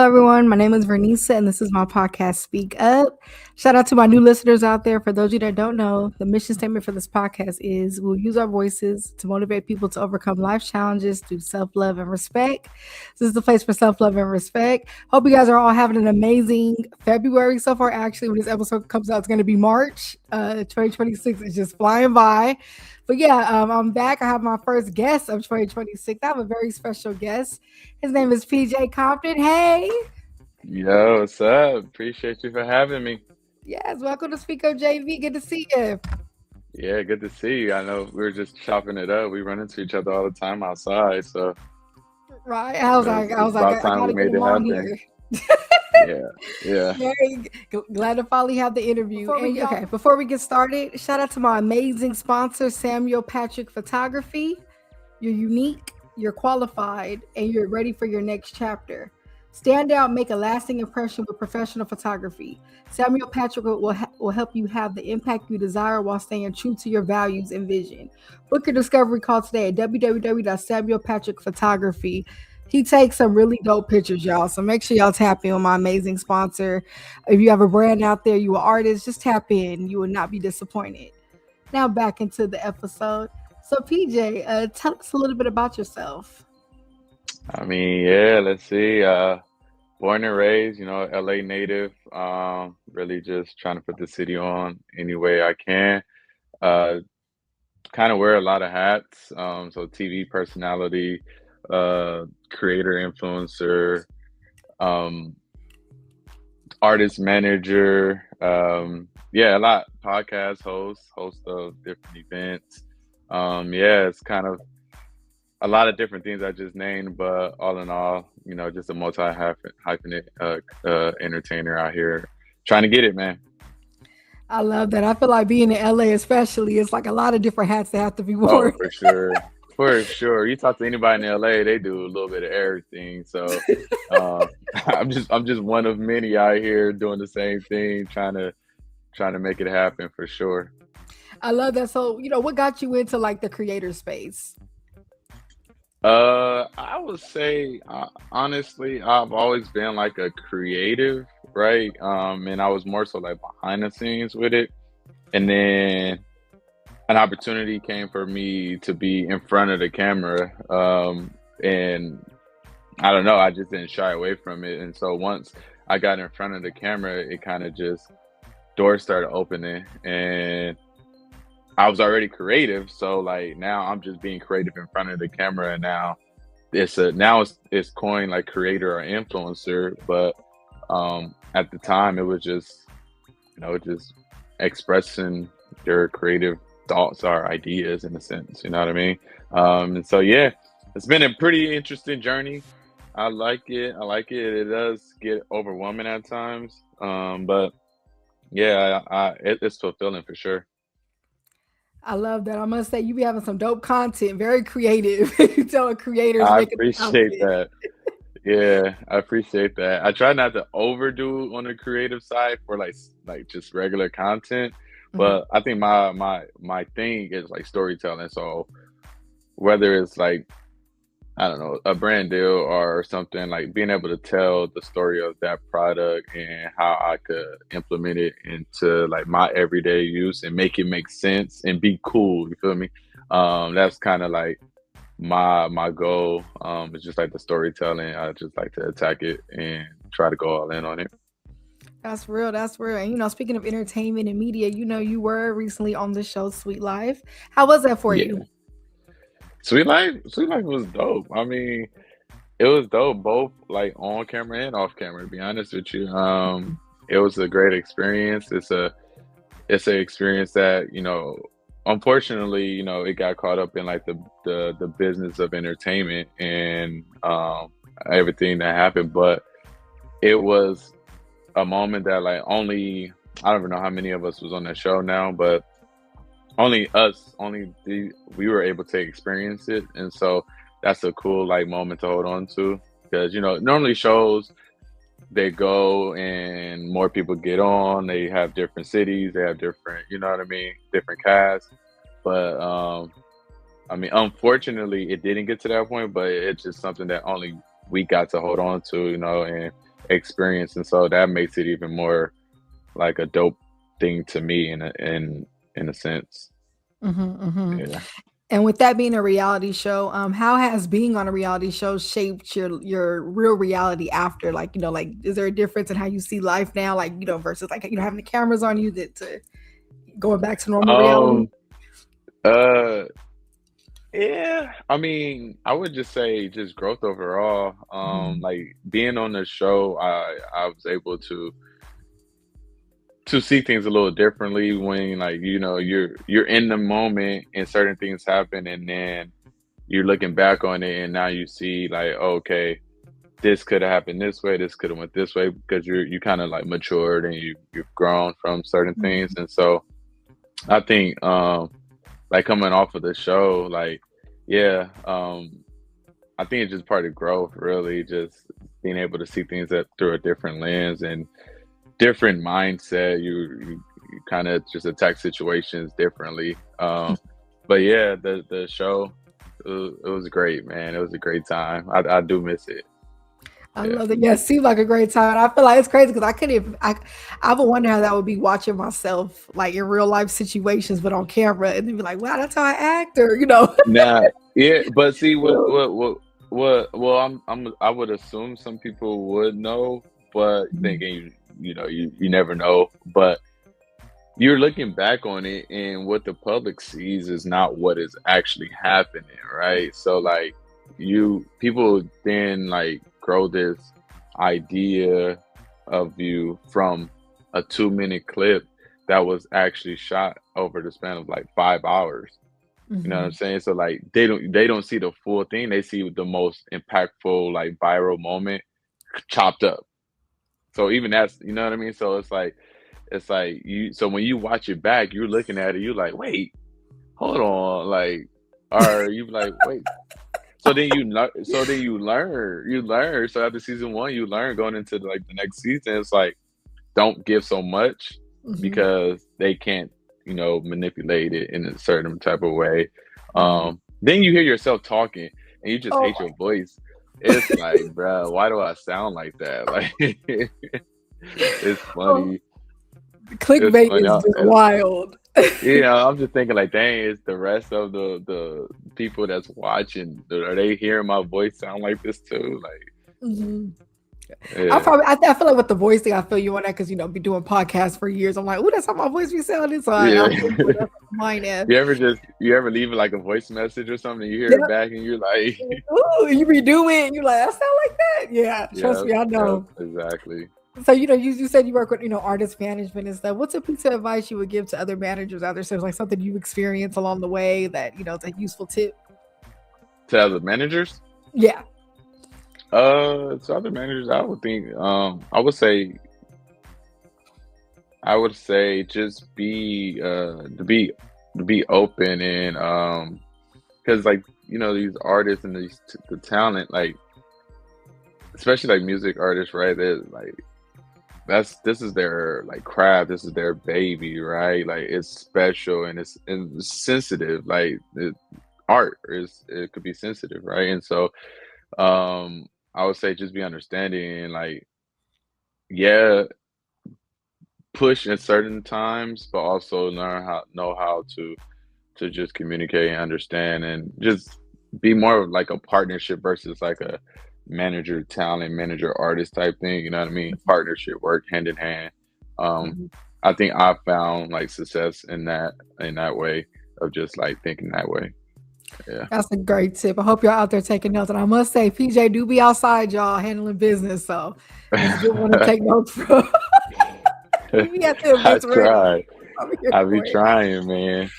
Hello, everyone. My name is Vernisa, and this is my podcast, Speak Up. Shout out to my new listeners out there. For those of you that don't know, the mission statement for this podcast is we'll use our voices to motivate people to overcome life challenges through self love and respect. This is the place for self love and respect. Hope you guys are all having an amazing February so far. Actually, when this episode comes out, it's going to be March. 2026 is just flying by. But yeah, I'm back. I have my first guest of 2026. I have a very special guest. His name is P'Jae Compton. Hey. Yo, what's up? Appreciate you for having me. Yes, welcome to SpeakUpJV. Good to see you. Yeah, good to see you. I know we were just chopping it up. We run into each other all the time outside, so Right. I was like, it's about I time we gotta get made him it on happen. here. Yeah, yeah. Very glad to finally have the interview. Before we get started, shout out to my amazing sponsor, Samuel Patrick Photography. You're unique, you're qualified, and you're ready for your next chapter. Stand out, make a lasting impression with professional photography. Samuel Patrick will help you have the impact you desire while staying true to your values and vision. Book your discovery call today at www.samuelpatrickphotography. He takes some really dope pictures, y'all. So make sure y'all tap in with my amazing sponsor. If you have a brand out there, you are artist, just tap in. You will not be disappointed. Now back into the episode. So P'Jae, tell us a little bit about yourself. I mean, yeah, let's see. Born and raised, LA native. Really just trying to put the city on any way I can. Uh, Kind of wear a lot of hats. So TV personality, creator, influencer, um, artist manager. Yeah, a lot. Podcast host of different events. Yeah, it's kind of a lot of different things I just named, but all in all, just a multi-hyphenate entertainer out here trying to get it, man. I love that. I feel like being in LA, especially, it's like a lot of different hats that have to be worn. Oh, for sure. For sure. You talk to anybody in LA, they do a little bit of everything. So I'm just one of many out here doing the same thing, trying to make it happen for sure. I love that. So, what got you into like the creator space? I would say honestly, I've always been like a creative, right? And I was more so like behind the scenes with it. And then an opportunity came for me to be in front of the camera. And I don't know, I just didn't shy away from it. And so once I got in front of the camera, it kind of just doors started opening, and I was already creative. So like now I'm just being creative in front of the camera, and now it's coined like creator or influencer. But at the time it was just, just expressing your creative thoughts or ideas in a sense, you know what I mean? And so, yeah, it's been a pretty interesting journey. I like it. It does get overwhelming at times. But yeah, it's fulfilling for sure. I love that. I must say, you be having some dope content, very creative. You telling creators. I appreciate that. Yeah, I appreciate that. I try not to overdo on the creative side for like just regular content, but I think my thing is like storytelling. So whether it's like, I don't know, a brand deal or something, like being able to tell the story of that product and how I could implement it into like my everyday use and make it make sense and be cool. You feel me? That's kind of like my goal. It's just like the storytelling. I just like to attack it and try to go all in on it. That's real. That's real. And speaking of entertainment and media, you were recently on the show Sweet Life. How was that for you? Sweet Life was dope. I mean, it was dope both like on camera and off camera, to be honest with you. It was a great experience. It's an experience that, unfortunately, it got caught up in like the business of entertainment and everything that happened. But it was a moment that like I don't even know how many of us was on that show now, but we were able to experience it. And so that's a cool like moment to hold on to, because normally shows, they go and more people get on, they have different cities, they have different, different casts. But I mean, unfortunately it didn't get to that point, but it's just something that only we got to hold on to, and experience, and so that makes it even more like a dope thing to me in a sense. Yeah. And with that being a reality show, how has being on a reality show shaped your real reality after? Like, like is there a difference in how you see life now, like, versus like having the cameras on you that to going back to normal reality? Um. Uh. Yeah. I mean, I would just say just growth overall. Mhm. Like being on the show, I was able to see things a little differently when like you're in the moment and certain things happen, and then you're looking back on it and now you see like, okay, this could have happened this way, this could have went this way, because you kind of like matured and you've grown from certain things. Mhm. And so I think like coming off of the show, like yeah, I think it's just part of growth, really, just being able to see things that through a different lens and different mindset. You kind of just attack situations differently. But yeah, the show, it was great, man. It was a great time. I do miss it. I Yeah. love it. Yeah, it seemed like a great time. And I feel like it's crazy because I couldn't even, I would wonder how that would be watching myself like in real life situations, but on camera, and then be like, wow, that's how I act, or Now, yeah, but see So, well, I would assume some people would know, but mhm, thinking you never know. But you're looking back on it, and what the public sees is not what is actually happening, right? So like people then like grow this idea of you from a 2 minute clip that was actually shot over the span of like 5 hours. You know what I'm mhm. saying? So like they don't see the full thing. They see the most impactful like viral moment chopped up. So even that's, you know what I mean? So it's like you, so when you watch it back, you're looking at it, you're like, wait, hold on, like, or you be like, wait. So then you learn. So after season one, you learn going into like the next season. It's like, don't give so much Mhm, because they can't, manipulate it in a certain type of way. mhm. Then you hear yourself talking and you just Oh, hate your voice. It's like, bruh, why do I sound like that? Like, it's oh, funny. It's clickbait funny. is just wild. I'm just thinking like, dang, is the rest of the people that's watching, are they hearing my voice sound like this too? Like, Mhm. yeah, I feel like with the voice thing, I feel you on that because be doing podcasts for years. I'm like, oh, that's how my voice be sounding. So I yeah. feel you on that from mine end. You ever leave like a voice message or something, you hear Yeah. it back and you're like, Ooh, you redo it, and you're like, that sound like that. Yeah, trust yeah, me, I yeah, know. exactly. So you said you work with artist management and stuff. What's a piece of advice you would give to other managers out there? So it's like something you experienced along the way that is a useful tip. To other managers, Yeah. to other managers, I would say just be to be open, and because like these artists and the talent, like especially like music artists, right? They're like, this is their like craft, this is their baby, right? Like it's special and it's sensitive. Like art is, it could be sensitive, right? And so I would say just be understanding and like, yeah, push at certain times, but also know how to just communicate and understand, and just be more of like a partnership versus like a manager talent, manager artist type thing. You know what I mean? Partnership, work hand in hand. Um, Mhm. I think I found like success in that way of just like thinking that way. Yeah. That's a great tip. I hope y'all out there taking notes. And I must say, PJ do be outside, y'all, handling business. So it's a good one to take notes from. You be at the I events ready. try. I'm here I be for it. trying, man.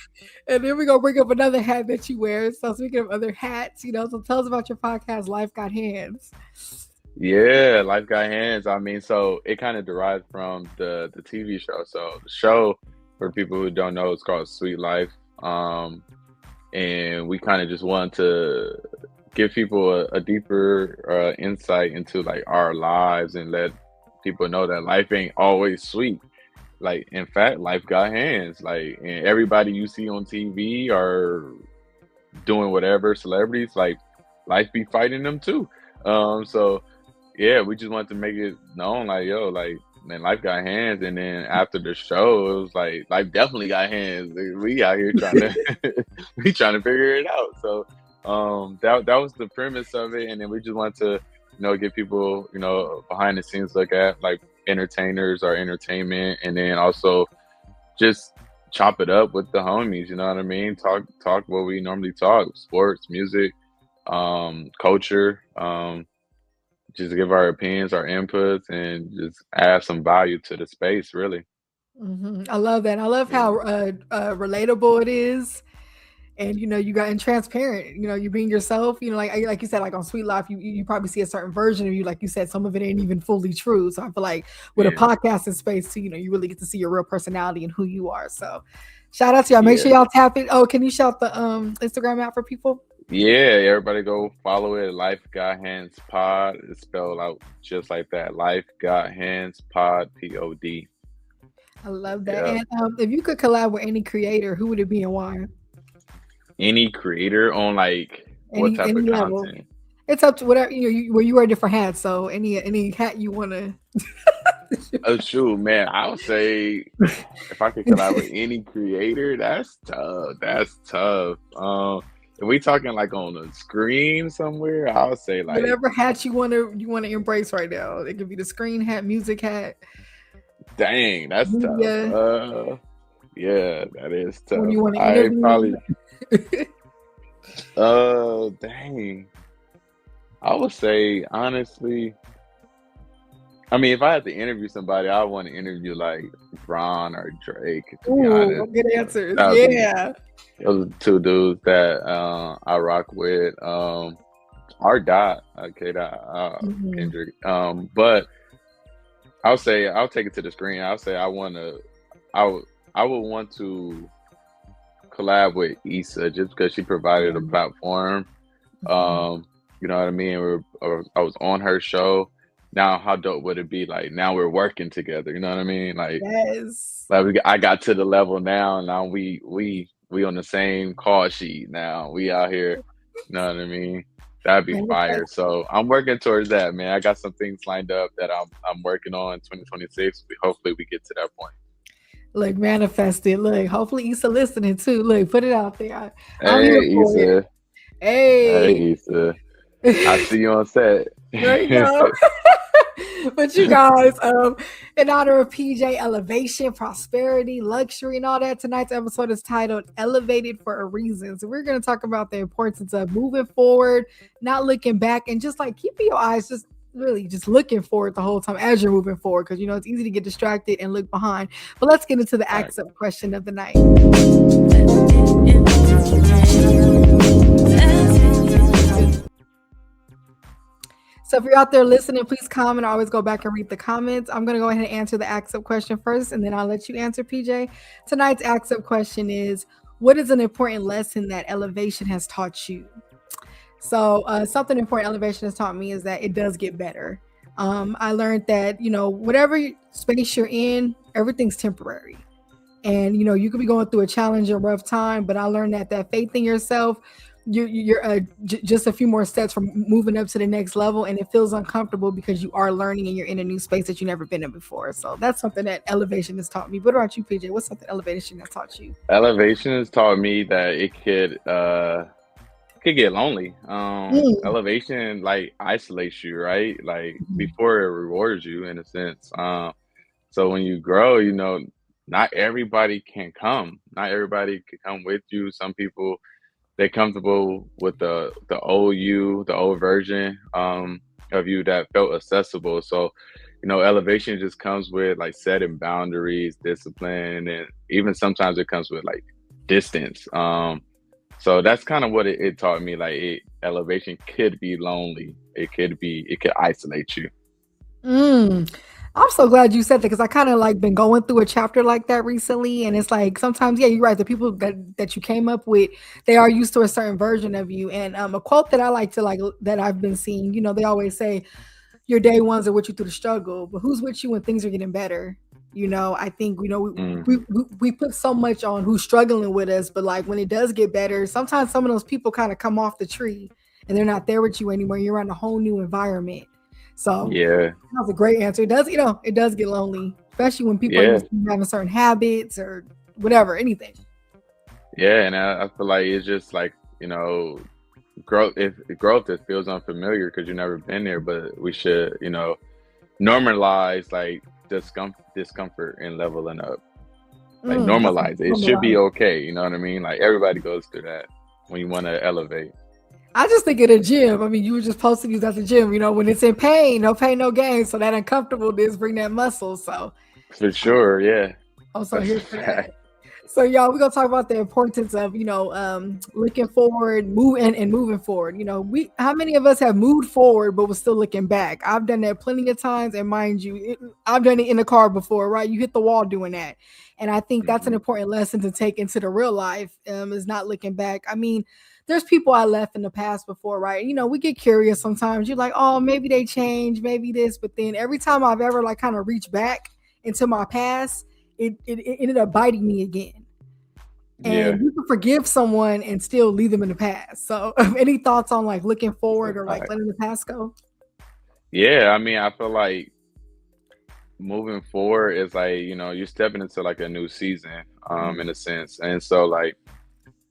And then we're gonna bring up another hat that you wear. So speaking of other hats, so tell us about your podcast, Life Got Hands. Yeah, Life Got Hands. I mean, so it kind of derived from the TV show. So the show, for people who don't know, it's called Sweet Life. Um, and we kind of just wanted to give people a deeper insight into like our lives, and let people know that life ain't always sweet. Like, in fact, life got hands. Like, and everybody you see on TV are doing whatever, celebrities, like life be fighting them too. So we just wanted to make it known, like, yo, like, man, life got hands. And then after the show, it was like, life definitely got hands. Like, we out here trying to, we trying to figure it out. So, that was the premise of it. And then we just wanted to, give people, behind the scenes look at like entertainers or entertainment, and then also just chop it up with the homies. You know what I mean? Talk what we normally talk: sports, music, culture. Just give our opinions, our inputs, and just add some value to the space, really. I love that. I love Yeah. how relatable it is. And you got and transparent. You being yourself. Like you said, like on Sweet Life, you probably see a certain version of you. Like you said, some of it ain't even fully true. So I feel like with a Yeah. podcasting space too, you really get to see your real personality and who you are. So shout out to y'all. Make sure Yeah. y'all tap it. Oh, can you shout the Instagram out for people? Yeah, everybody go follow it. Life Got Hands Pod. It's spelled out just like that. Life Got Hands Pod, POD. I love that. Yeah. And if you could collab with any creator, who would it be and why? Any creator on like what type Any of level. content? It's up to whatever you wear different hats. So any hat you want to. Oh shoot, man! I would say if I could collab with any creator, that's tough. That's tough. If we talking like on a screen somewhere, I would say like, Whatever hat you want to embrace right now. It could be the screen hat, music hat, dang, that's tough. media. Yeah, that is tough. When you want to I interview. probably, dang. I would say honestly, I mean, if I had to interview somebody, I want to interview like Ron or Drake. To be Ooh, honest, good answers. that would be, Yeah. those are the two dudes that I rock with. R. Dot, okay, Mhm. Kendrick. But I'll say I'll take it to the screen. I'll say I would want to collab with Issa just because she provided a platform. Mhm. You know what I mean? I was on her show. Now, how dope would it be? Like now we're working together. You know what I mean? Yes. I got to the level now. Now we on the same call sheet. Now we out here. You know what I mean? That'd be fire. So I'm working towards that, man. I got some things lined up that I'm working on in 2026. Hopefully we get to that point. Look, manifest it. Look, hopefully Issa listening too. Look, put it out there. I'm here Hey, for it. Issa. Hey. Hey, Issa. I see you on set. There you go. But you guys, in honor of P'Jae elevation, prosperity, luxury, and all that, tonight's episode is titled Elevated for a Reason. So we're going to talk about the importance of moving forward, not looking back, and just like keeping your eyes just really just looking forward the whole time as you're moving forward, because it's easy to get distracted and look behind. But let's get into the Ask Up question of the night. So if you're out there listening, please comment. I always go back and read the comments. I'm going to go ahead and answer the Ask Up question first, and then I'll let you answer, P'Jae. Tonight's Ask Up question is, what is an important lesson that elevation has taught you? So something important elevation has taught me is that it does get better. I learned that, whatever space you're in, everything's temporary. And, you could be going through a challenging, rough time, but I learned that faith in yourself, you're just a few more steps from moving up to the next level, and it feels uncomfortable because you are learning and you're in a new space that you've never been in before. So that's something that elevation has taught me. What about you, P'Jae? What's something elevation has taught you? Elevation has taught me that it could get lonely. Elevation like isolates you, right? Like before it rewards you in a sense. So when you grow, not everybody can come. Not everybody can come with you. Some people, they're comfortable with the old you, the old version of you that felt accessible. So, elevation just comes with like setting boundaries, discipline, and even sometimes it comes with like distance. So that's kind of what it taught me. Like elevation could be lonely. It could isolate you. I'm so glad you said that, because I kind of like been going through a chapter like that recently, and it's like sometimes, yeah, you're right. The people that you came up with, they are used to a certain version of you. And a quote that I like to that I've been seeing, they always say, "Your day ones are with you through the struggle, but who's with you when things are getting better?" I think we put so much on who's struggling with us, but like when it does get better, sometimes some of those people kind of come off the tree and they're not there with you anymore. You're in a whole new environment. So Yeah. that was a great answer. It does, it does get lonely, especially when people are Yeah. used to having certain habits or whatever, anything. Yeah. And I feel like it's just like, growth, if growth, it feels unfamiliar because you've never been there, but we should, normalize like discomfort and leveling up. Like That's normalize it. It should be normalized. okay. You know what I mean? Like everybody goes through that when you want to elevate. I just think at a gym. I mean, you were just posting these at the gym. When it's in pain, no pain, no gain. So that uncomfortableness bring that muscle. So For sure. Yeah. I'm so That's a here for that. fact. So y'all, we're gonna talk about the importance of looking forward, moving forward. How many of us have moved forward but was still looking back? I've done that plenty of times, and mind you, I've done it in the car before, right? You hit the wall doing that, and I think that's an Hmm. important lesson to take into the real life. Is not looking back. I mean, there's people I left in the past before, right? We get curious sometimes. You're like, oh, maybe they changed, maybe this, but then every time I've ever like kind of reached back into my past, it ended up biting me again. Yeah. And you can forgive someone and still leave them in the past. So, any thoughts on like looking That's a forward or like fact. letting the past go? Yeah. I mean, I feel like moving forward is like, you're stepping into like a new season, in a sense. And so like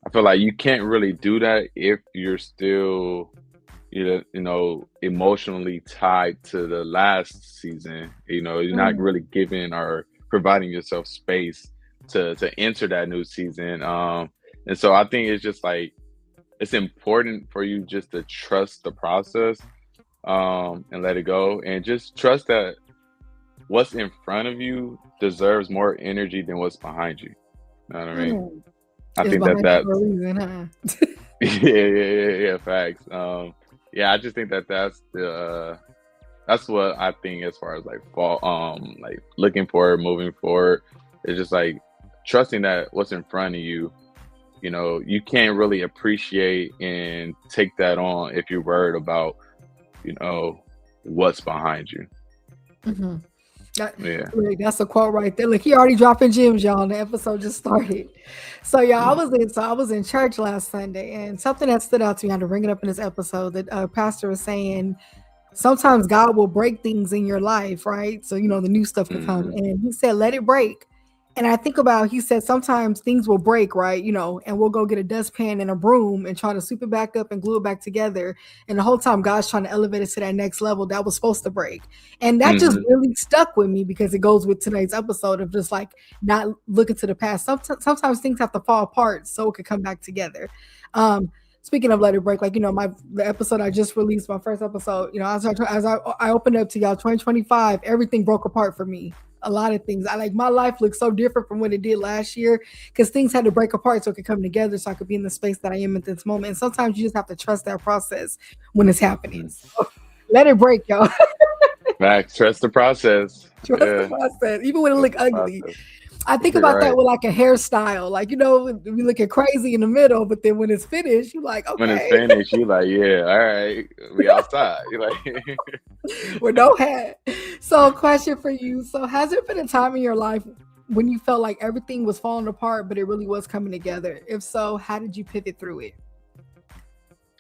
I feel like you can't really do that if you're still, emotionally tied to the last season. You're not Mm, really giving or providing yourself space to enter that new season. And so I think it's just like it's important for you just to trust the process, and let it go, and just trust that what's in front of you deserves more energy than what's behind you. You know what I mean? mm. I It's think that behind you for a that's reason, huh? yeah, facts. Yeah, I just think that that's what I think as far as like fall, like looking forward, moving forward. It's just like trusting that what's in front of you, you can't really appreciate and take that on if you're worried about, you know, what's behind you. hmm Yeah. That's a quote right there. Look, he already dropping gems, y'all. The episode just started. So, y'all, Mm. I was in church last Sunday, and something that stood out to me. I had to bring it up in this episode. That pastor was saying sometimes God will break things in your life, right? So, the new stuff could come. Hmm. And he said, let it break. And I think about, he said, sometimes things will break, right? And we'll go get a dustpan and a broom and try to sweep it back up and glue it back together. And the whole time, God's trying to elevate us to that next level that was supposed to break. And that just Hmm. really stuck with me because it goes with today's episode of just like not looking to the past. Sometimes things have to fall apart so it could come back together. Speaking of let it break, like the episode I just released, my first episode, as I opened up to y'all 2025, everything broke apart for me. A lot of things. I like my life looks so different from what it did last year because things had to break apart so it could come together so I could be in the space that I am at this moment. And sometimes you just have to trust that process when it's happening. Hmm. So let it break, y'all. Facts. Trust the process. Trust the Yeah. process, even when it Trust look the ugly. process. I think You're about that right. with like a hairstyle. Like, we looking crazy in the middle, but then when it's finished, you like, When it's okay, finished, you like, yeah, all right, we outside. You like, with no hat. So, question for you. So, has there been a time in your life when you felt like everything was falling apart, but it really was coming together? If so, how did you pivot through it?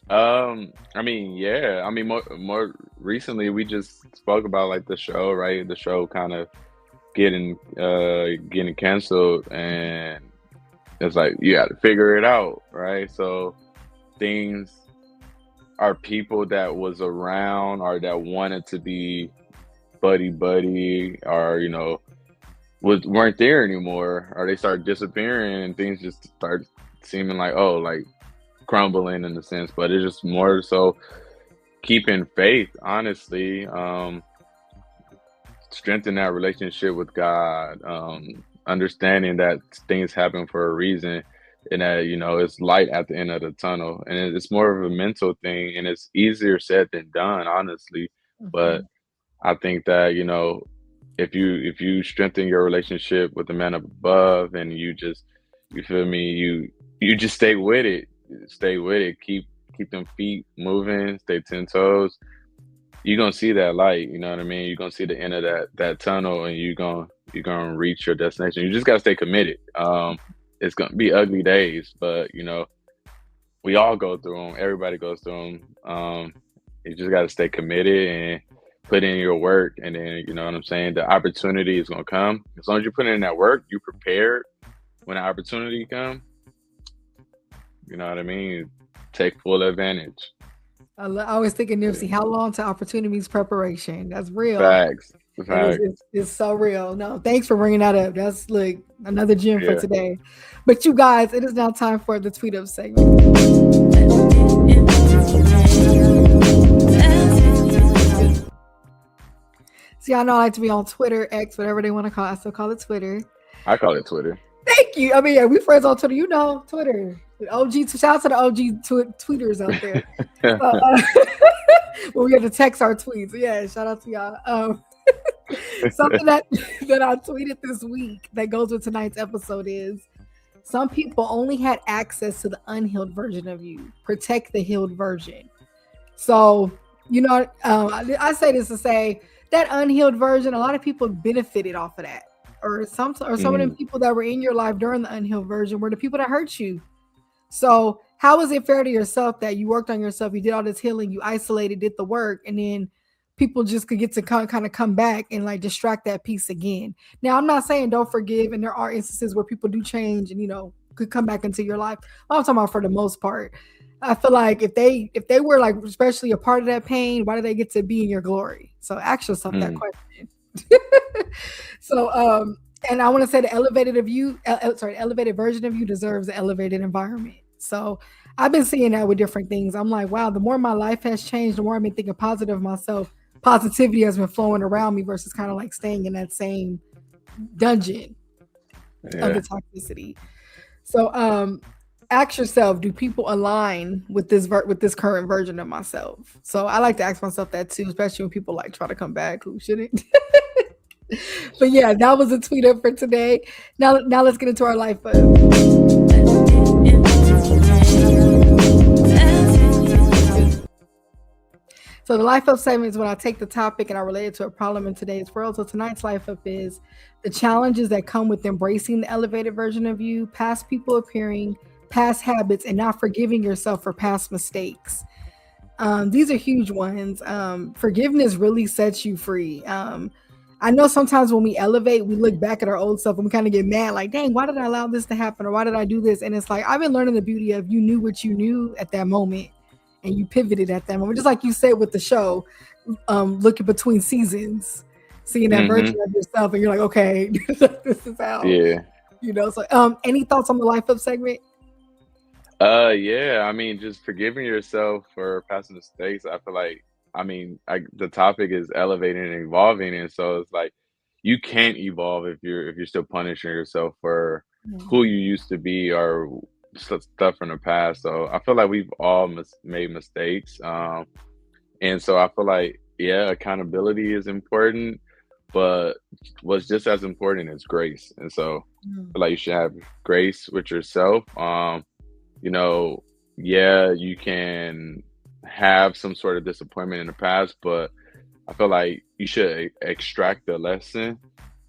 I mean, yeah, I mean, more recently, we just spoke about like the show, right? The show kind of getting canceled, and it's like you got to figure it out, right? So things are people that was around or that wanted to be buddy or weren't there anymore, or they start disappearing, and things just start seeming like, oh, like crumbling in a sense. But it's just more so keeping faith, honestly. Strengthen that relationship with God, understanding that things happen for a reason, and that it's light at the end of the tunnel, and it's more of a mental thing, and it's easier said than done, honestly. But Mhm. I think that if you strengthen your relationship with the man up above, and you feel me, you just stay with it, keep them feet moving, stay 10 toes, you're gonna see that light. You know what I mean? You're gonna see the end of that tunnel, and you're gonna reach your destination. You just gotta stay committed. It's gonna be ugly days, but we all go through them. Everybody goes through them. You just gotta stay committed, and put in your work, and then you know what I'm saying, the opportunity is gonna come. As long as you put in that work, you prepared when the opportunity come. You know what I mean? Take full advantage. I always think of Yeah. Nipsey, how long to opportunities preparation? That's real. Facts. It is. Facts. It's so real. No, thanks for bringing that up. That's like another gem for Yeah. today. But you guys, it is now time for the tweet up segment. See, I know I like to be on Twitter, X, whatever they want to call it. I still call it Twitter. I call it Twitter. Thank you. I mean, yeah, we friends on Twitter. You know, Twitter. OG. Shout out to the OG tweeters out there. Well, we have to text our tweets. Yeah, shout out to y'all. Something that I tweeted this week that goes with tonight's episode is some people only had access to the unhealed version of you. Protect the healed version. So, you know, I say this to say that unhealed version, a lot of people benefited off of that. Or some of them people that were in your life during the unhealed version were the people that hurt you. So how is it fair to yourself that you worked on yourself, you did all this healing, you isolated, did the work, and then people just could get to kind of come back and like distract that piece again? Now, I'm not saying don't forgive, and there are instances where people do change and, you know, could come back into your life. I'm talking about for the most part. I feel like if they were like especially a part of that pain, why do they get to be in your glory? So ask yourself that question. So and I want to say the elevated version of you deserves an elevated environment. So I've been seeing that with different things. I'm like, wow, the more my life has changed, the more I've been thinking positive of myself. Positivity has been flowing around me versus kind of like staying in that same dungeon of the toxicity. So ask yourself, do people align with this current version of myself? So I like to ask myself that too, especially when people like try to come back who shouldn't. But yeah, that was a tweet up for today. Now let's get into our life up. So the life up segment is when I take the topic and I relate it to a problem in today's world. So tonight's life up is the challenges that come with embracing the elevated version of you, past people appearing, past habits, and not forgiving yourself for past mistakes. These are huge ones. Forgiveness really sets you free. I know sometimes when we elevate, we look back at our old self and we kind of get mad, like, dang, why did I allow this to happen? Or why did I do this? And it's like, I've been learning the beauty of you knew what you knew at that moment and you pivoted at that moment. Just like you said with the show, looking between seasons, seeing that version of yourself, and you're like, okay, this is how. Yeah. You know, so any thoughts on the life up segment? Yeah, I mean, just forgiving yourself for past mistakes. I feel like, I mean, the topic is elevating and evolving, and so it's like you can't evolve if you're still punishing yourself for who you used to be or stuff from the past. So I feel like we've all made mistakes, and so I feel like accountability is important, but what's just as important is grace. And so I feel like you should have grace with yourself. You know, you can have some sort of disappointment in the past, but I feel like you should extract the lesson,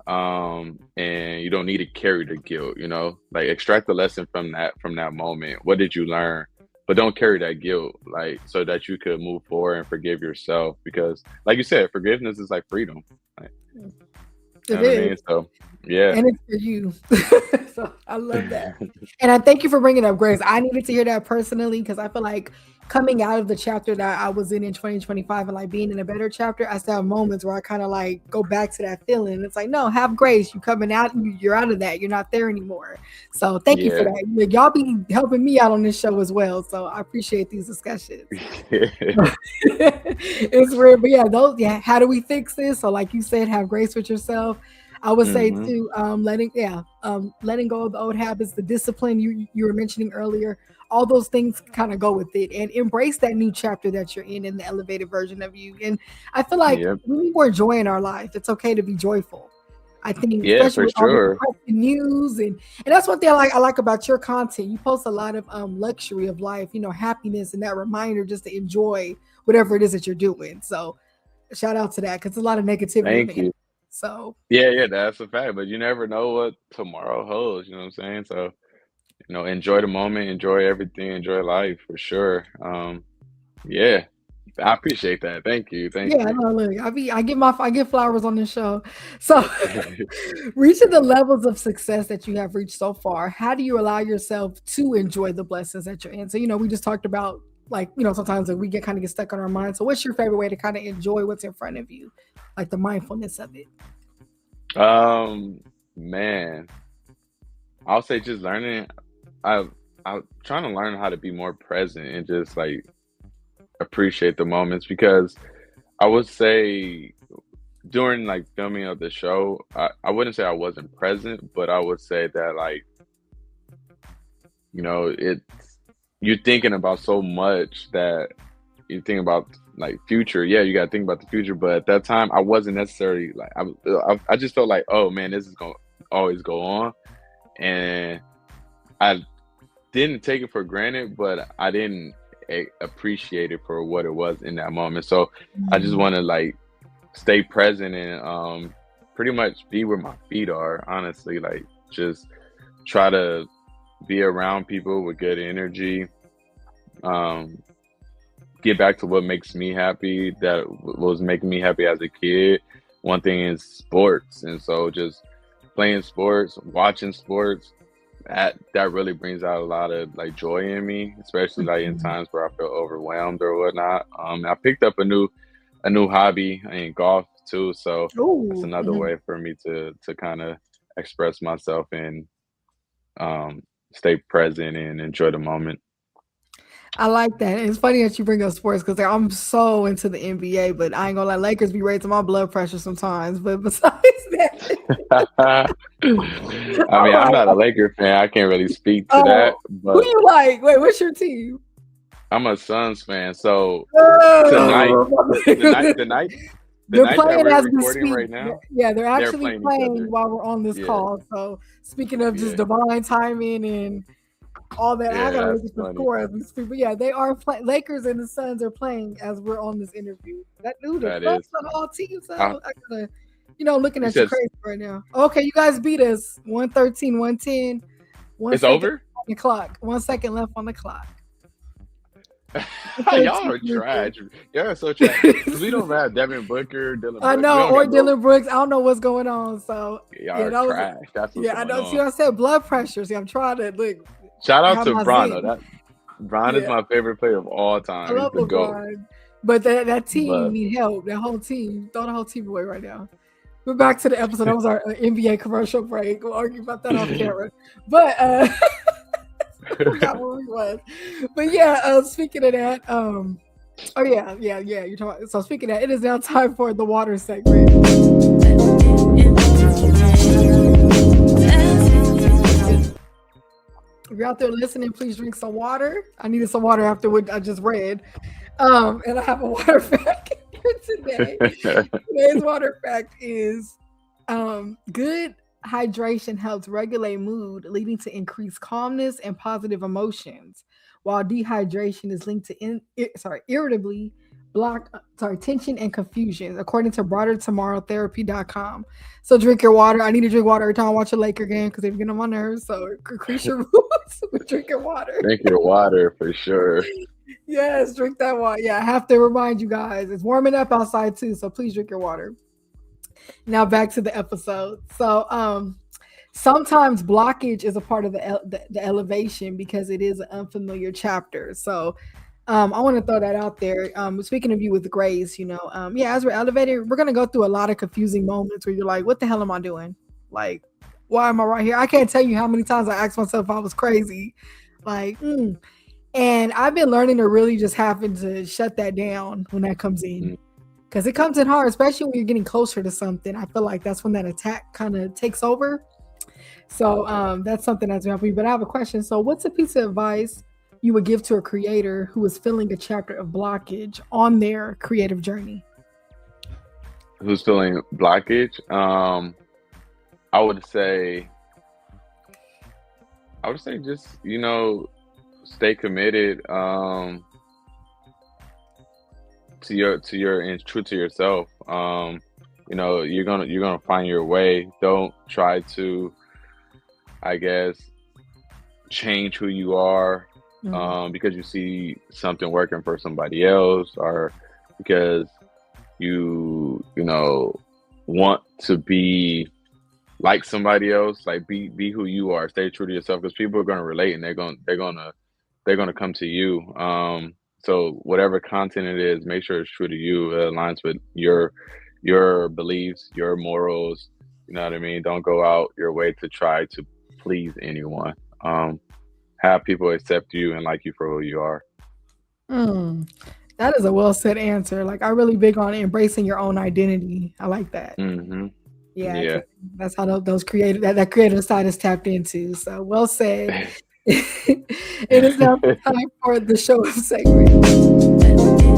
and you don't need to carry the guilt, you know, like extract the lesson from that moment. What did you learn? But don't carry that guilt, like, so that you could move forward and forgive yourself, because like you said, forgiveness is like freedom. Like, it is. I mean? So yeah. And it's for you. So I love that. And I thank you for bringing up grace. I needed to hear that personally, because I feel like coming out of the chapter that I was in 2025 and like being in a better chapter, I still have moments where I kind of like go back to that feeling. It's like, no, have grace. You're coming out, you're out of that. You're not there anymore. So thank you for that. Like, y'all be helping me out on this show as well. So I appreciate these discussions. It's weird, but how do we fix this? So like you said, have grace with yourself. I would say too, letting go of the old habits, the discipline you were mentioning earlier, all those things kind of go with it, and embrace that new chapter that you're in the elevated version of you. And I feel like we need more joy in our life. It's okay to be joyful. I think, especially with all the news, and that's one thing I like about your content. You post a lot of luxury of life, you know, happiness, and that reminder just to enjoy whatever it is that you're doing. So shout out to that, because a lot of negativity. Thank you. So that's a fact, but you never know what tomorrow holds, you know what I'm saying? So, you know, enjoy the moment, enjoy everything, enjoy life for sure. I appreciate that. Thank you. Thank Yeah, you. no, look, I get flowers on this show. So, reaching the levels of success that you have reached so far, how do you allow yourself to enjoy the blessings that you're in? So, we just talked about like, sometimes like, we get stuck on our mind. So, what's your favorite way to kind of enjoy what's in front of you, like the mindfulness of it? Man, I'll say just learning. I I'm trying to learn how to be more present and just like appreciate the moments because I would say during like filming of the show, I wouldn't say I wasn't present, but I would say that like, it's you're thinking about so much that you think about like future. Yeah, you got to think about the future, but at that time, I wasn't necessarily like I just felt like, oh man, this is gonna always go on, and I didn't take it for granted, but I didn't appreciate it for what it was in that moment. So I just Mm. want to like stay present and pretty much be where my feet are. Honestly, like just try to be around people with good energy. Um, get back to what makes me happy. That was making me happy as a kid. One thing is sports, and so just playing sports, watching sports, that really brings out a lot of like joy in me, especially like in Mhm. times where I feel overwhelmed or whatnot. I picked up a new hobby in golf too, so that's Ooh, another mhm. way for me to kind of express myself and um, stay present and enjoy the moment. I like that. It's funny that you bring up sports because I'm so into the NBA, but I ain't gonna let Lakers be raising my blood pressure sometimes. But besides that, I mean, I'm I'm not a like, Laker fan. I can't really speak to that, oh, who but you like? Wait, what's your team? I'm a Suns fan. So tonight, the night, Oh. the night, the They're night that playing we're as we recording speak. right now, Yeah, they're they're actually playing each playing other. while we're on this Yeah, call. So speaking of just yeah, divine timing and all that, I yeah. gotta look That's at the funny. score as we speak. But yeah, they are playing. Lakers and the Suns are playing as we're on this interview. That dude, the That clutch is. on all teams. Uh, So I gotta, looking you at you said crazy right now. Okay, you guys beat us 113, 110. One it's second over. on the clock. 1 second left on the clock. Y'all 113, are 110. trash. Y'all are so trash. Because we don't have Devin Booker, Dylan I Brooks. We know, don't or got no. Dylan Brooks. I don't know what's going on. So Y'all yeah, are that was trash. That's what's yeah. I going know. See, on. what I said blood pressure. See, I'm trying to look Shout out have to my Bron. zen. That Bron is Yeah, my favorite player of all I time. He's love the GOAT. LeGree, but that team But need help. That whole team, throw the whole team away right now. We're back to the episode. That was our NBA commercial break. We'll argue about that off camera. But I forgot where we was. But yeah, speaking of that, oh yeah. You're talking. So speaking of that, it is now time for the water segment. If you're out there listening, please drink some water. I needed some water after what I just read. And I have a water fact here today. Today's water fact is good hydration helps regulate mood, leading to increased calmness and positive emotions, while dehydration is linked to irritably tension and confusion, according to broadertomorrowtherapy.com. So drink your water. I need to drink water every time I watch a Laker game because they get on my nerves. So increase your moods with drinking water. drink your water for sure. Yes, drink that water. Yeah, I have to remind you guys, it's warming up outside too, so please drink your water. Now back to the episode. So sometimes blockage is a part of the elevation because it is an unfamiliar chapter. So I want to throw that out there. Speaking of you with grace, yeah, as we're elevated, we're gonna go through a lot of confusing moments where you're like, what the hell am I doing? Like, why am I right here? I can't tell you how many times I asked myself if I was crazy. Like, and I've been learning to really just having to shut that down when that comes in. Mm. Because it comes in hard, especially when you're getting closer to something. I feel like that's when that attack kind of takes over. So that's something that's helped me. But I have a question. So what's a piece of advice you would give to a creator who is feeling a chapter of blockage on their creative journey? Who's feeling blockage? I would say, just stay committed to your and true to yourself. You're gonna find your way. Don't try to, I guess, change who you are. because you see something working for somebody else, or because you know want to be like somebody else, like be who you are, stay true to yourself, because people are going to relate, and they're gonna come to you. So whatever content it is, make sure it's true to you, it aligns with your beliefs, your morals. You know what I mean? Don't go out your way to try to please anyone. Have people accept you and like you for who you are. Mm. That is a well said answer. Like, I really big on embracing your own identity. I like that. Hmm. Yeah, Yeah. 'cause that's how those creative that creative side is tapped into. So well said. It is now time for the show of segment.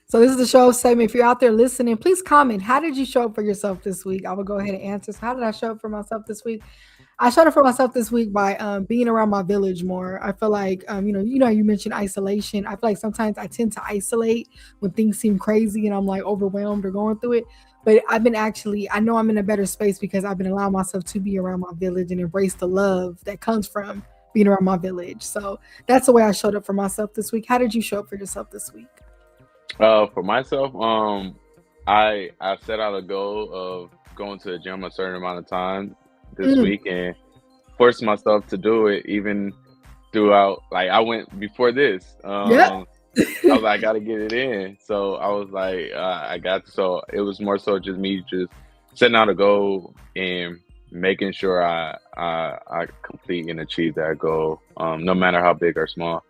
So this is the show of segment. If you're out there listening, please comment. How did you show up for yourself this week? I will go ahead and answer. So how did I show up for myself this week? I showed up for myself this week by being around my village more. I feel like you mentioned isolation. I feel like sometimes I tend to isolate when things seem crazy and I'm like overwhelmed or going through it. But I know I'm in a better space because I've been allowing myself to be around my village and embrace the love that comes from being around my village. So that's the way I showed up for myself this week. How did you show up for yourself this week? For myself, I set out a goal of going to the gym a certain amount of time this Mm, week, and forced myself to do it even throughout. Like, I went before this. yep. I was like, I got to get it in. So I was like, I got to. So it was more so just me just setting out a goal and making sure I complete and achieve that goal, no matter how big or small.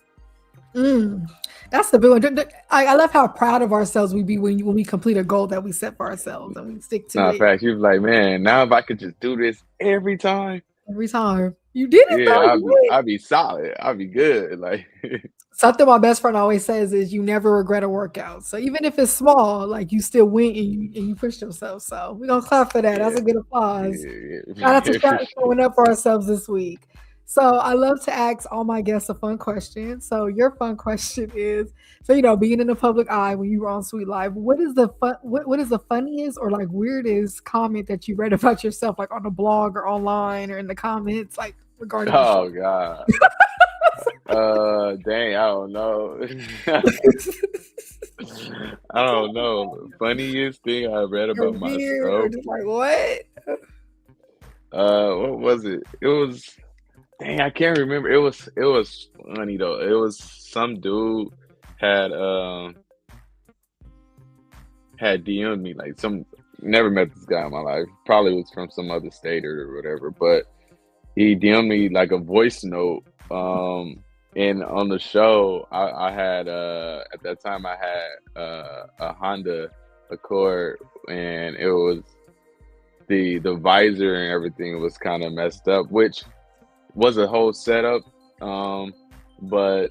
Mm, that's the big one. I love how proud of ourselves we be when we complete a goal that we set for ourselves and we stick to Nah, in it fact, she was like, man, now if I could just do this every time, every time. You did it yeah, though. You did it. I'd be solid. I'd be good. Like, Something my best friend always says is you never regret a workout. So even if it's small, like you still win and you push yourself. So we're gonna clap for that. That's yeah, a good applause. Shout out to yeah, for sure. showing up for ourselves this week. So I love to ask all my guests a fun question. So your fun question is, so being in the public eye when you were on Sweet Life, what is the funniest or like weirdest comment that you read about yourself, like on the blog or online or in the comments, like regarding the show? Oh God. Dang, I don't know. I don't know. Funniest thing I read Or about weird or myself. just like what? What was it? It was, dang, I can't remember. It was funny though. It was some dude had had DM'd me, like, some, never met this guy in my life. Probably was from some other state or whatever, but he DM'd me like a voice note. And on the show, I had at that time I had a Honda Accord, and it was the visor and everything was kind of messed up, which was a whole setup. But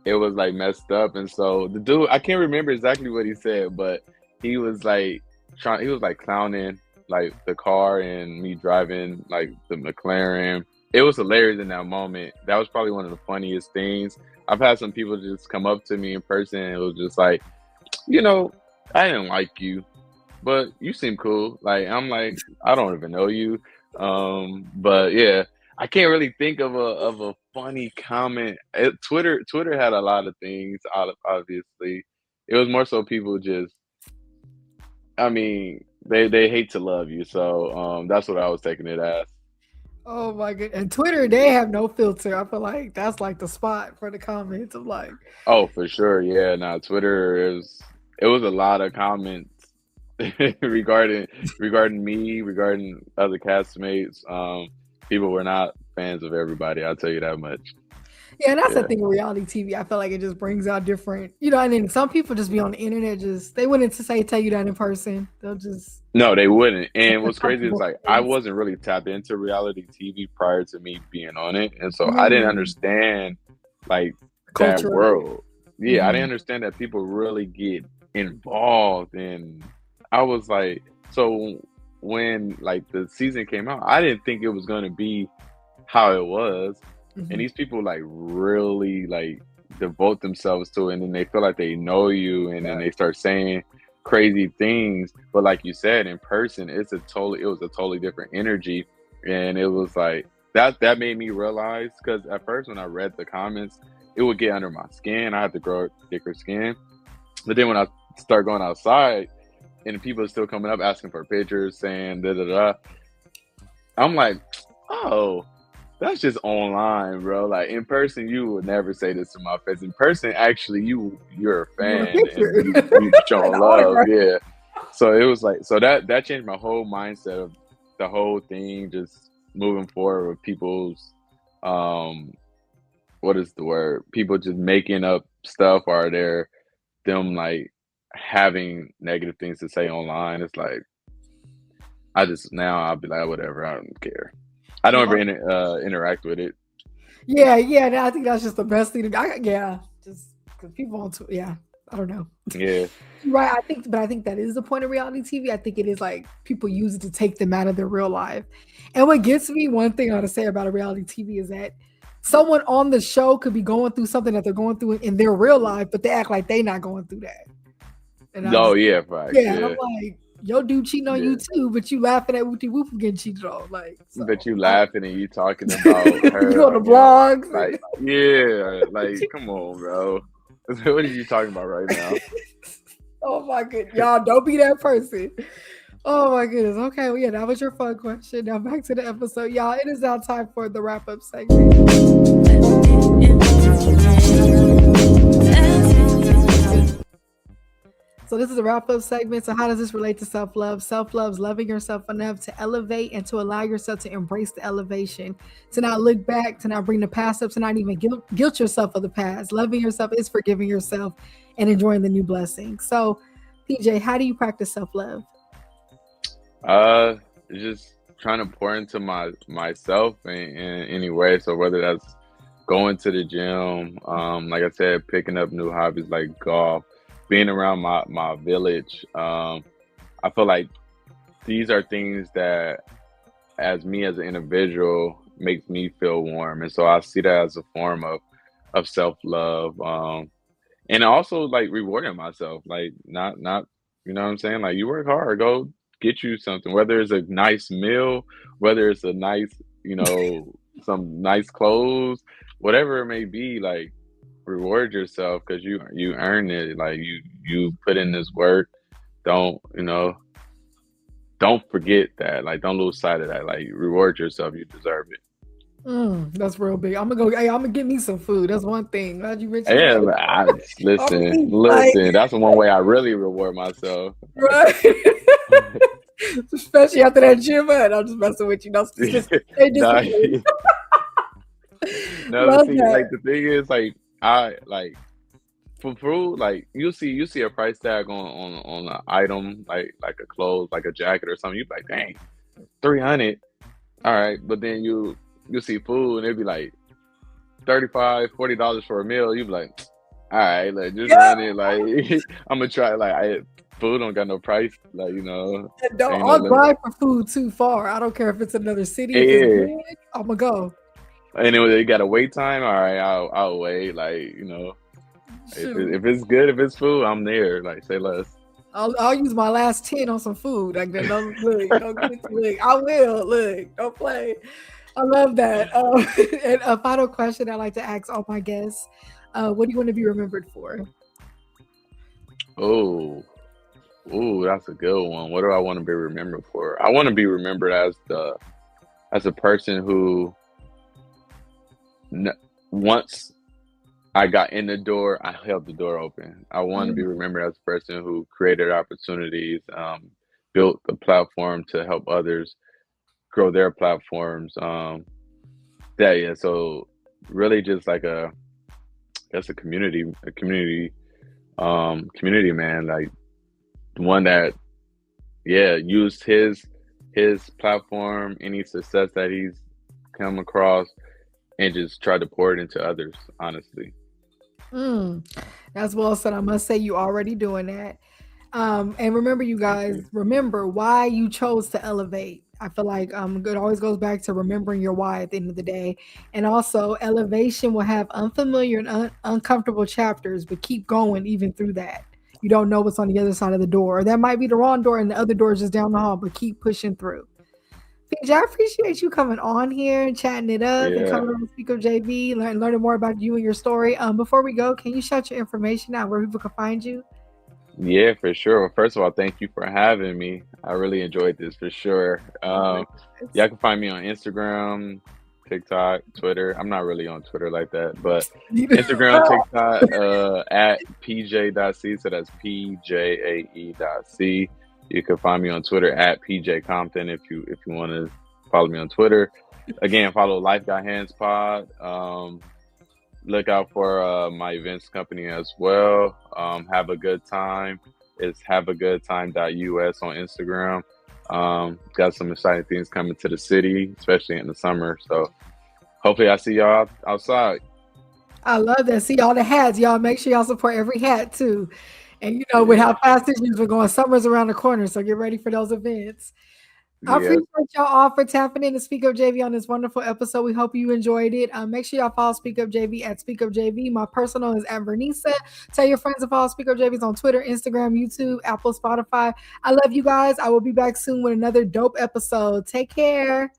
it was like messed up, and so the dude, I can't remember exactly what he said, but he was like he was like clowning like the car and me driving like the McLaren. It was hilarious in that moment. That was probably one of the funniest things. I've had some people just come up to me in person and it was just like, I didn't like you, but you seem cool. Like, I'm like, I don't even know you. But yeah, I can't really think of a funny comment. Twitter had a lot of things, obviously. It was more so people just, I mean, they hate to love you. So that's what I was taking it as. Oh my god. And Twitter, they have no filter. I feel like that's like the spot for the comments of like, Oh, for sure. Yeah. Now Twitter it was a lot of comments regarding me, regarding other castmates. People were not fans of everybody. I'll tell you that much. yeah, that's the Yeah. thing with reality TV. I feel like it just brings out different, and then some people just be on the internet, just they wouldn't tell you that in person. They'll just No, they wouldn't. And what's crazy is, uncomfortable like, I face. wasn't really tapped into reality TV prior to me being on it, and so I didn't Mm, understand like that culture of it. world. Yeah, I didn't Mhm. understand that people really get involved, and I was like, so when like the season came out, I didn't think it was going to be how it was, and Mhm. these people like really like devote themselves to it, and then they feel like they know you, and then Yeah. they start saying crazy things. But like you said, in person, it was a totally different energy. and it was like that made me realize, because at first when I read the comments, it would get under my skin. I had to grow thicker skin, but then when I start going outside and people are still coming up asking for pictures, saying da da da, I'm like, oh, that's just online, bro. Like in person, you would never say this to my face. In person, actually, you're a fan and you showing love, yeah. So it was like, so that changed my whole mindset of the whole thing, just moving forward with people's, what is the word? People just making up stuff, or them like having negative things to say online. It's like, I'll be like, whatever, I don't care. I don't ever interact with it. Yeah. I think that's just the best thing just because people want to. Yeah, I don't know. Yeah, right. I think that is the point of reality TV. I think it is like people use it to take them out of their real life. And what gets me, one thing I want to say about a reality TV is that someone on the show could be going through something that they're going through in their real life, but they act like they're not going through that. And I'm like, yo, dude cheating on you too, but you laughing at Wooty Whoop getting cheated on. Like, so, but you laughing and you talking about her. You on the blogs. Like, yeah, like, come on, bro. What are you talking about right now? Oh my goodness. Y'all don't be that person. Oh my goodness. Okay, well, yeah, that was your fun question. Now back to the episode. Y'all, it is now time for the wrap-up segment. So this is a wrap-up segment. So how does this relate to self-love? Self-love is loving yourself enough to elevate and to allow yourself to embrace the elevation, to not look back, to not bring the past up, to not even guilt yourself of the past. Loving yourself is forgiving yourself and enjoying the new blessings. So, P'Jae, how do you practice self-love? Just trying to pour into myself in any way. So whether that's going to the gym, like I said, picking up new hobbies like golf, being around my village. I feel like these are things that, as me as an individual, makes me feel warm, and so I see that as a form of self-love, and also like rewarding myself, like not you know what I'm saying, like you work hard, go get you something, whether it's a nice meal, whether it's a nice, some nice clothes, whatever it may be, like reward yourself, because you earn it. Like you put in this work. Don't forget that. Like, don't lose sight of that. Like, reward yourself. You deserve it. That's real big. I'm gonna get me some food. That's one thing. Glad you mentioned. Yeah, listen. That's one way I really reward myself. Right. Especially after that gym. I'm just messing with you. No, the thing is, like, I like for food, like you see a price tag on an item, like a clothes, like a jacket or something. You be like, dang, $300. All right, but then you see food and it'd be like $35, $40 for a meal. You be like, all right, like just run it. Like I'm gonna try. Like food don't got no price. Like I'll drive for food too far. I don't care if it's another city. If it's big, I'm gonna go. And you got a wait time. All right, I'll wait. Like if it's good, if it's food, I'm there. Like, say less. I'll use my last 10 on some food. Like, don't look. I will look. Don't play. I love that. And a final question I like to ask all my guests: what do you want to be remembered for? Oh, that's a good one. What do I want to be remembered for? I want to be remembered as a person who, once I got in the door, I held the door open. I want to be remembered as a person who created opportunities, built the platform to help others grow their platforms. So really just like a community man, like one that used his platform, any success that he's come across, and just try to pour it into others, honestly. That's well said. I must say you already doing that. And remember, you guys, remember why you chose to elevate. I feel like it always goes back to remembering your why at the end of the day. And also, elevation will have unfamiliar and uncomfortable chapters, but keep going even through that. You don't know what's on the other side of the door. Or that might be the wrong door and the other door is just down the hall, but keep pushing through. PJ, I appreciate you coming on here and chatting it up and Yeah. coming on to Speak Up JV, learning more about you and your story. Before we go, can you shout your information out where people can find you? Yeah, for sure. Well, first of all, thank you for having me. I really enjoyed this for sure. Yes. Y'all can find me on Instagram, TikTok, Twitter. I'm not really on Twitter like that, but Instagram, TikTok, at pj.c. So that's pjae.c. You can find me on Twitter at P'Jae Compton if you want to follow me on Twitter. Again, follow Life Got Hands Pod. Look out for my events company as well. Have a good time. It's haveagoodtime.us on Instagram. Got some exciting things coming to the city, especially in the summer. So hopefully I see y'all outside. I love that. See all the hats, y'all. Make sure y'all support every hat too. And you know, with Yeah. how fast this year's we're going, summer's around the corner, so get ready for those events. I Yeah. appreciate y'all all for tapping in to Speak Up JV on this wonderful episode. We hope you enjoyed it. Make sure y'all follow Speak Up JV at Speak Up JV. My personal is at Vernisa. Tell your friends to follow Speak Up JVs on Twitter, Instagram, YouTube, Apple, Spotify. I love you guys. I will be back soon with another dope episode. Take care.